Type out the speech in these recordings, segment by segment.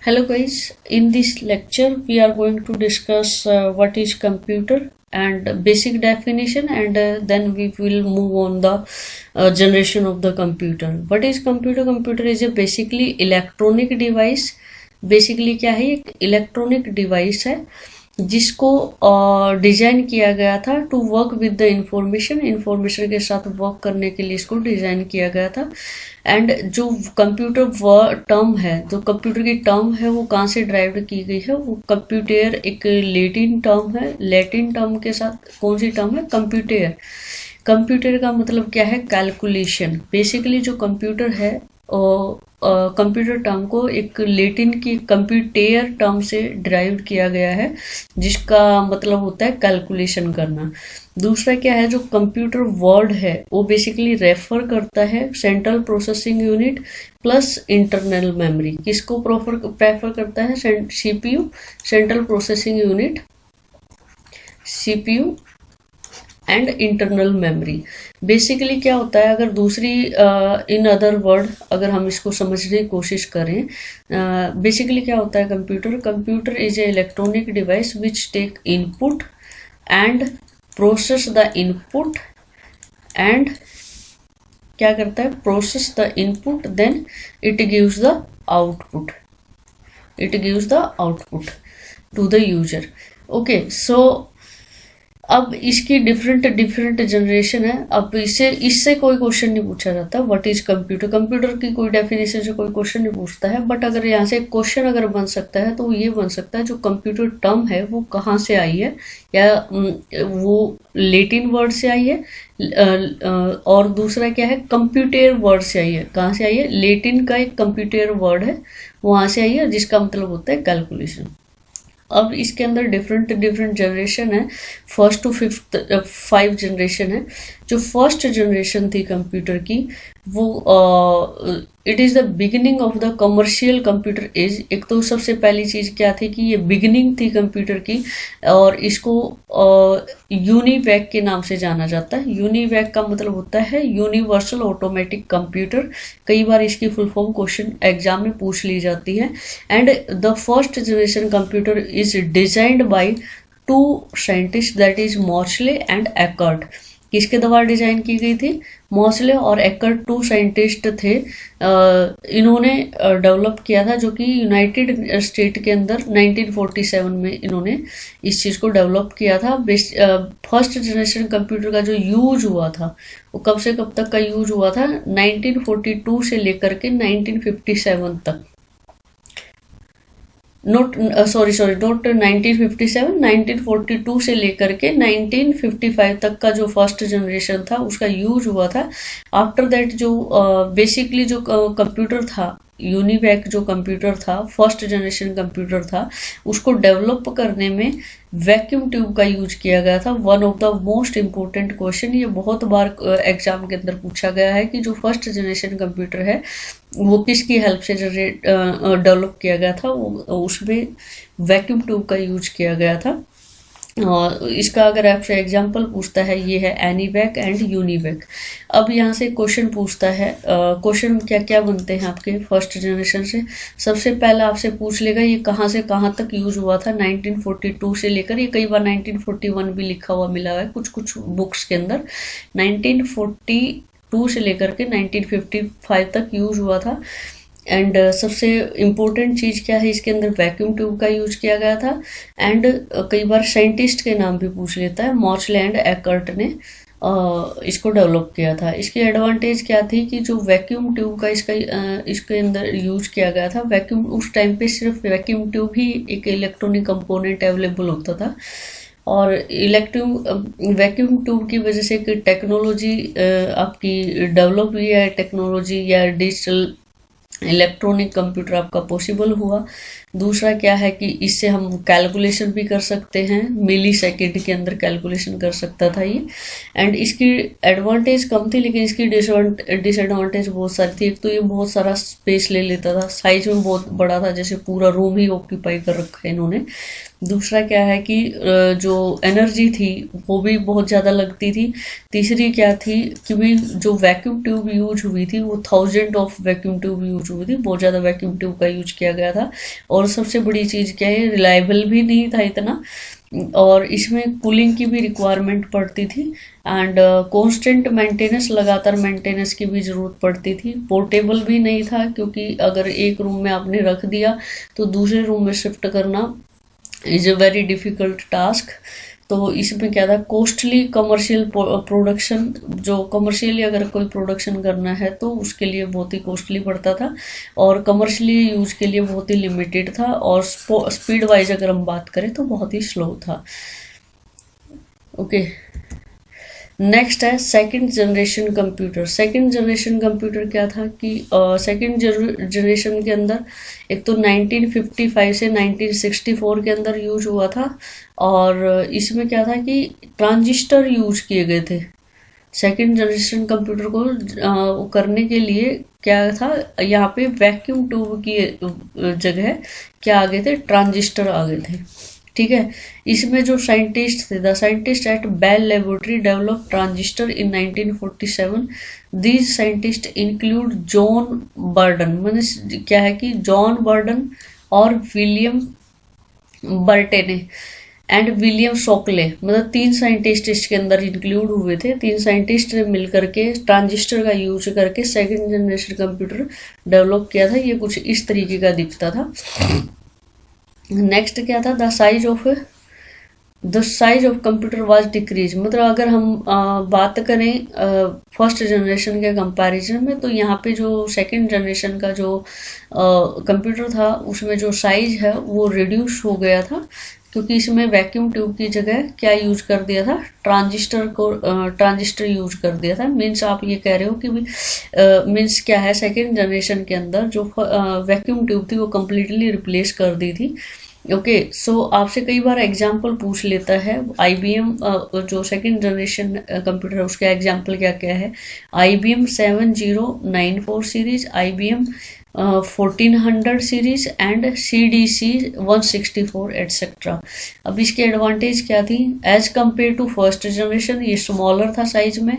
Hello guys, in this lecture we are going to discuss what is computer and basic definition, and then we will move on the generation of the computer. What is computer? Computer is a basically electronic device. Basically क्या है, एक electronic device है जिसको design किया गया था to work with the information के साथ वर्क करने के लिए इसको डिजाइन किया गया था। एंड जो कंप्यूटर टर्म है, जो कंप्यूटर की टर्म है वो कहाँ से ड्राइव की गई है? वो कंप्यूटर एक लैटिन टर्म है। लैटिन टर्म के साथ कौन सी टर्म है? कंप्यूटर। कंप्यूटर का मतलब क्या है? कैलकुलेशन। बेसिकली जो कंप्यूटर है कंप्यूटर टर्म को एक लैटिन की कंप्यूटर टर्म से डिराइव किया गया है, जिसका मतलब होता है कैलकुलेशन करना। दूसरा क्या है, जो कंप्यूटर वर्ड है वो बेसिकली रेफर करता है central processing unit plus internal memory. किसको प्रेफर करता है? CPU, central processing unit, CPU and internal memory. Basically क्या होता है, अगर दूसरी इन अदर वर्ड अगर हम इसको समझने की कोशिश करें, बेसिकली क्या होता है computer is a electronic device which take input and process the input एंड क्या करता है? Process the input, then it gives the output, to the user. Okay, so अब इसकी डिफरेंट जनरेशन है। अब इससे कोई क्वेश्चन नहीं पूछा जाता व्हाट इज कंप्यूटर। कंप्यूटर की कोई डेफिनेशन से कोई क्वेश्चन नहीं पूछता है। बट अगर यहाँ से क्वेश्चन अगर बन सकता है तो ये बन सकता है जो कंप्यूटर टर्म है वो कहाँ से आई है, या वो लैटिन वर्ड से आई है, और दूसरा क्या है, कंप्यूटर वर्ड से आई है। कहाँ से आई है? लैटिन का एक कंप्यूटर वर्ड है, वहां से आई है, जिसका मतलब होता है कैलकुलेशन। अब इसके अंदर डिफरेंट जनरेशन है, फर्स्ट टू फिफ्थ 5 जनरेशन है। जो फर्स्ट जनरेशन थी कंप्यूटर की वो it is the beginning of the commercial computer age. एक तो सबसे पहली चीज़ क्या थी कि ये बिगिनिंग थी कंप्यूटर की, और इसको यूनिवैक के नाम से जाना जाता है। यूनिवैक का मतलब होता है यूनिवर्सल ऑटोमेटिक कंप्यूटर। कई बार इसकी फुल फॉर्म क्वेश्चन एग्जाम में पूछ ली जाती है। And the first generation computer is designed by 2 scientist, that is Mauchly and Eckert. किसके द्वारा डिजाइन की गई थी? मॉर्सले और एकर्ट 2 साइंटिस्ट थे। इन्होंने डेवलप किया था, जो कि यूनाइटेड स्टेट के अंदर 1947 में इन्होंने इस चीज़ को डेवलप किया था। फर्स्ट जनरेशन कंप्यूटर का जो यूज हुआ था वो कब से कब तक का यूज हुआ था? 1942 से लेकर के 1957 तक। नॉट 1957, 1942 से लेकर के 1955 तक का जो फर्स्ट जनरेशन था उसका यूज हुआ था। आफ्टर दैट जो बेसिकली जो कंप्यूटर था, यूनिवैक जो कंप्यूटर था, फर्स्ट जनरेशन कंप्यूटर था, उसको डेवलप करने में वैक्यूम ट्यूब का यूज किया गया था। One of the most important question, ये बहुत बार एग्जाम के अंदर पूछा गया है कि जो फर्स्ट जनरेशन कंप्यूटर है वो किसकी हेल्प से डेवलप किया गया था? उसमें वैक्यूम ट्यूब का यूज किया गया था। और इसका अगर आपसे एग्जाम्पल पूछता है, ये है एनीवैक एंड यूनिवैक। अब यहाँ से क्वेश्चन पूछता है, क्वेश्चन क्या क्या बनते हैं आपके फर्स्ट जनरेशन से? सबसे पहला आपसे पूछ लेगा ये कहाँ से कहाँ तक यूज हुआ था 1942 से लेकर, ये कई बार 1941 भी लिखा हुआ मिला है कुछ बुक्स के अंदर। 1942 से लेकर के 1955 तक यूज हुआ था। एंड सबसे इम्पोर्टेंट चीज़ क्या है इसके अंदर? वैक्यूम ट्यूब का यूज किया गया था। एंड कई बार साइंटिस्ट के नाम भी पूछ लेता है। मॉर्सले एंड एकर्ट ने इसको डेवलप किया था। इसकी एडवांटेज क्या थी कि जो वैक्यूम ट्यूब का इसके अंदर यूज किया गया था, वैक्यूम उस टाइम पे सिर्फ वैक्यूम ट्यूब ही एक इलेक्ट्रॉनिक कंपोनेंट अवेलेबल होता था। और वैक्यूम ट्यूब की वजह से एक टेक्नोलॉजी आपकी डेवलप हुई है, टेक्नोलॉजी या डिजिटल इलेक्ट्रॉनिक कंप्यूटर आपका पॉसिबल हुआ। दूसरा क्या है कि इससे हम कैलकुलेशन भी कर सकते हैं, मिली सेकेंड के अंदर कैलकुलेशन कर सकता था ये। एंड इसकी एडवांटेज कम थी, लेकिन इसकी डिसएडवांटेज बहुत सारी थी। एक तो ये बहुत सारा स्पेस ले लेता था, साइज में बहुत बड़ा था, जैसे पूरा रूम ही ऑक्यूपाई कर रखा है इन्होंने। दूसरा क्या है कि जो एनर्जी थी वो भी बहुत ज़्यादा लगती थी। तीसरी क्या थी कि भी जो वैक्यूम ट्यूब यूज हुई थी वो 1000 of vacuum tube use use हुई थी, बहुत ज़्यादा वैक्यूम ट्यूब का यूज किया गया था। और सबसे बड़ी चीज़ क्या है, रिलायबल भी नहीं था इतना, और इसमें कूलिंग की भी रिक्वायरमेंट पड़ती थी, एंड कांस्टेंट मेंटेनेंस, लगातार मेंटेनेंस की भी ज़रूरत पड़ती थी। पोर्टेबल भी नहीं था, क्योंकि अगर एक रूम में आपने रख दिया तो दूसरे रूम में शिफ्ट करना is a very difficult task. तो इसमें क्या था, कॉस्टली कमर्शियल प्रोडक्शन, जो कमर्शियली अगर कोई प्रोडक्शन करना है तो उसके लिए बहुत ही कॉस्टली पड़ता था, और कमर्शियली यूज के लिए बहुत ही लिमिटेड था, और स्पीड वाइज अगर हम बात करें तो बहुत ही स्लो था। ओके, नेक्स्ट है second generation computer. Second generation computer क्या था कि सेकंड जनरेशन के अंदर एक तो 1955 से 1964 के अंदर यूज हुआ था, और इसमें क्या था कि ट्रांजिस्टर यूज किए गए थे। सेकंड जनरेशन कंप्यूटर को करने के लिए क्या था, यहाँ पे वैक्यूम ट्यूब की जगह क्या आ गए थे, ट्रांजिस्टर आ गए थे। ठीक है, इसमें जो साइंटिस्ट थे, the scientist at Bell laboratory develop transistor in 1947। These scientist include John Bardeen, मतलब क्या है कि जॉन बर्डन और William Brattain and William Shockley, मतलब 3 साइंटिस्ट इसके अंदर इंक्लूड हुए थे। 3 साइंटिस्ट ने मिलकर के ट्रांजिस्टर का यूज करके सेकेंड जनरेशन कंप्यूटर डेवलप किया था। ये कुछ इस तरीके का दिखता था। नेक्स्ट क्या था, the size of computer was decrease, मतलब अगर हम बात करें फर्स्ट जनरेशन के कंपैरिजन में, तो यहाँ पे जो सेकंड जनरेशन का जो कंप्यूटर था उसमें जो साइज है वो रिड्यूस हो गया था, क्योंकि इसमें वैक्यूम ट्यूब की जगह क्या यूज कर दिया था, ट्रांजिस्टर यूज कर दिया था। मीन्स आप ये कह रहे हो कि मीन्स क्या है, सेकेंड जनरेशन के अंदर जो वैक्यूम ट्यूब थी वो कम्प्लीटली रिप्लेस कर दी थी। ओके, सो आपसे कई बार एग्जाम्पल पूछ लेता है IBM जो सेकेंड जनरेशन कंप्यूटर है उसका एग्जाम्पल क्या क्या है, IBM 7094 series, IBM 1400 series and CDC 164 etcetera. अब इसके एडवांटेज क्या थी, as compared to first generation ये स्मॉलर था साइज में।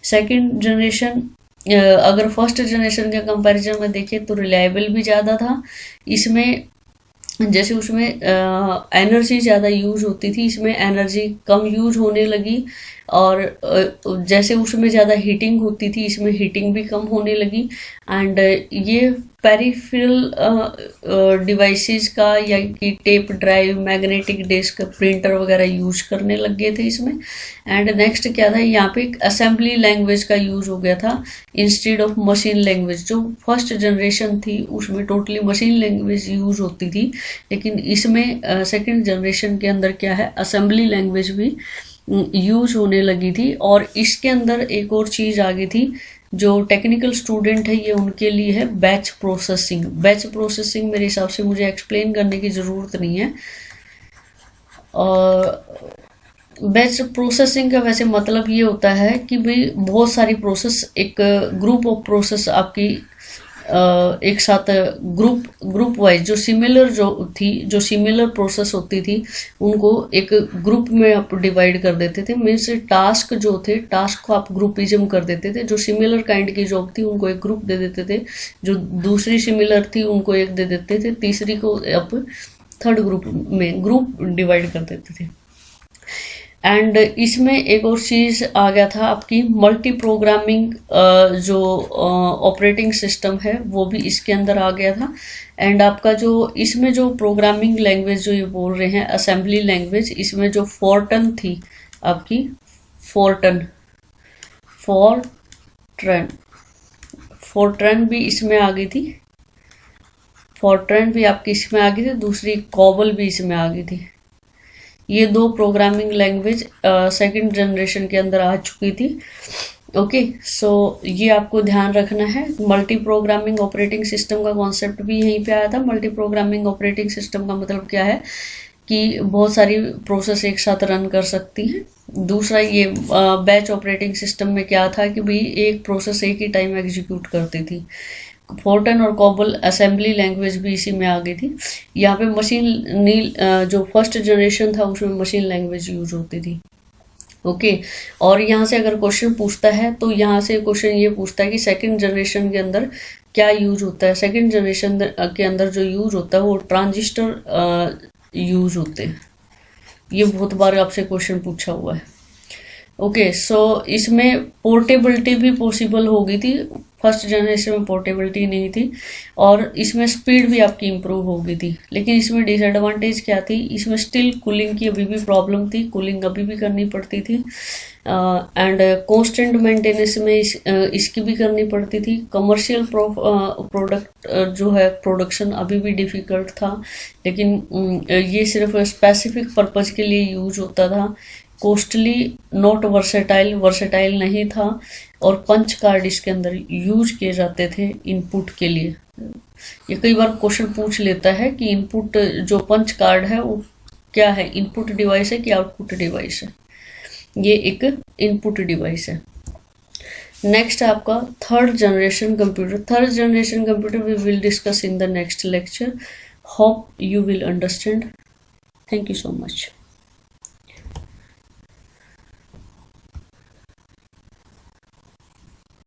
सेकेंड जनरेशन अगर फर्स्ट जनरेशन के कंपैरिजन में देखें तो रिलायबल भी ज़्यादा था। इसमें जैसे उसमें एनर्जी ज़्यादा यूज होती थी, इसमें एनर्जी कम यूज होने लगी, और जैसे उसमें ज़्यादा हीटिंग होती थी इसमें हीटिंग भी कम होने लगी। एंड ये पेरिफेरल डिवाइसेस का या कि tape drive, magnetic disk, printer वगैरह यूज करने लग गए थे इसमें। एंड नेक्स्ट क्या था, यहाँ पे एक असेंबली लैंग्वेज का यूज हो गया था इंस्टेड ऑफ मशीन लैंग्वेज। जो फर्स्ट जनरेशन थी उसमें टोटली मशीन लैंग्वेज यूज होती थी, लेकिन इसमें सेकेंड जनरेशन के अंदर क्या है, असेंबली लैंग्वेज भी यूज होने लगी थी। और इसके अंदर एक और चीज आ गई थी, जो टेक्निकल स्टूडेंट है ये उनके लिए है बैच प्रोसेसिंग। बैच प्रोसेसिंग मेरे हिसाब से मुझे एक्सप्लेन करने की ज़रूरत नहीं है। और बैच प्रोसेसिंग का वैसे मतलब ये होता है कि भाई बहुत सारी प्रोसेस, एक ग्रुप ऑफ प्रोसेस आपकी एक साथ ग्रुप वाइज जो सिमिलर प्रोसेस होती थी उनको एक ग्रुप में आप डिवाइड कर देते थे। मीन्स टास्क जो थे, टास्क को आप ग्रुपिज्म कर देते थे। जो सिमिलर काइंड की जॉब थी उनको एक ग्रुप दे देते थे, जो दूसरी सिमिलर थी उनको एक दे देते थे, तीसरी को आप थर्ड ग्रुप डिवाइड कर देते थे। एंड इसमें एक और चीज आ गया था आपकी मल्टी प्रोग्रामिंग, जो ऑपरेटिंग सिस्टम है वो भी इसके अंदर आ गया था। एंड आपका जो इसमें जो प्रोग्रामिंग लैंग्वेज जो ये बोल रहे हैं असेंबली लैंग्वेज, इसमें जो फोर्टन थी आपकी, फोर्ट्रन भी इसमें आ गई थी, फोर्ट्रन भी आपकी इसमें आ गई थी, दूसरी कॉबल भी इसमें आ गई थी। ये 2 प्रोग्रामिंग लैंग्वेज सेकंड जनरेशन के अंदर आ चुकी थी। ओके, सो ये आपको ध्यान रखना है। मल्टी प्रोग्रामिंग ऑपरेटिंग सिस्टम का कॉन्सेप्ट भी यहीं पे आया था। मल्टी प्रोग्रामिंग ऑपरेटिंग सिस्टम का मतलब क्या है कि बहुत सारी प्रोसेस एक साथ रन कर सकती हैं। दूसरा ये बैच ऑपरेटिंग सिस्टम में क्या था कि भाई एक प्रोसेस एक ही टाइम एग्जीक्यूट करती थी। फोर्टन और कॉबल असेंबली लैंग्वेज भी इसी में आ गई थी। यहाँ पे जो फर्स्ट जनरेशन था उसमें मशीन लैंग्वेज यूज होती थी। ओके, और यहाँ से अगर क्वेश्चन पूछता है तो यहाँ से क्वेश्चन ये पूछता है कि सेकंड जनरेशन के अंदर क्या यूज होता है, सेकंड जनरेशन के अंदर जो यूज होता है वो ट्रांजिस्टर यूज होते हैं। ये बहुत बार आपसे क्वेश्चन पूछा हुआ है। ओके, सो इसमें पोर्टेबिलिटी भी पॉसिबल हो गई थी, फर्स्ट जनरेशन में पोर्टेबिलिटी नहीं थी, और इसमें स्पीड भी आपकी इम्प्रूव हो गई थी। लेकिन इसमें डिसएडवांटेज क्या थी, इसमें स्टिल कूलिंग की अभी भी प्रॉब्लम थी, कूलिंग अभी भी करनी पड़ती थी, एंड कांस्टेंट मेंटेनेंस में इसकी भी करनी पड़ती थी। कमर्शियल प्रोडक्ट जो है प्रोडक्शन अभी भी डिफ़िकल्ट था, लेकिन ये सिर्फ स्पेसिफिक पर्पज़ के लिए यूज होता था। कॉस्टली, नॉट वर्सेटाइल नहीं था, और पंच कार्ड इसके अंदर यूज किए जाते थे इनपुट के लिए। ये कई बार क्वेश्चन पूछ लेता है कि इनपुट जो पंच कार्ड है वो क्या है, इनपुट डिवाइस है कि आउटपुट डिवाइस है। ये एक इनपुट डिवाइस है। नेक्स्ट आपका third generation computer we will discuss in the next lecture. Hope you will understand. Thank you so much.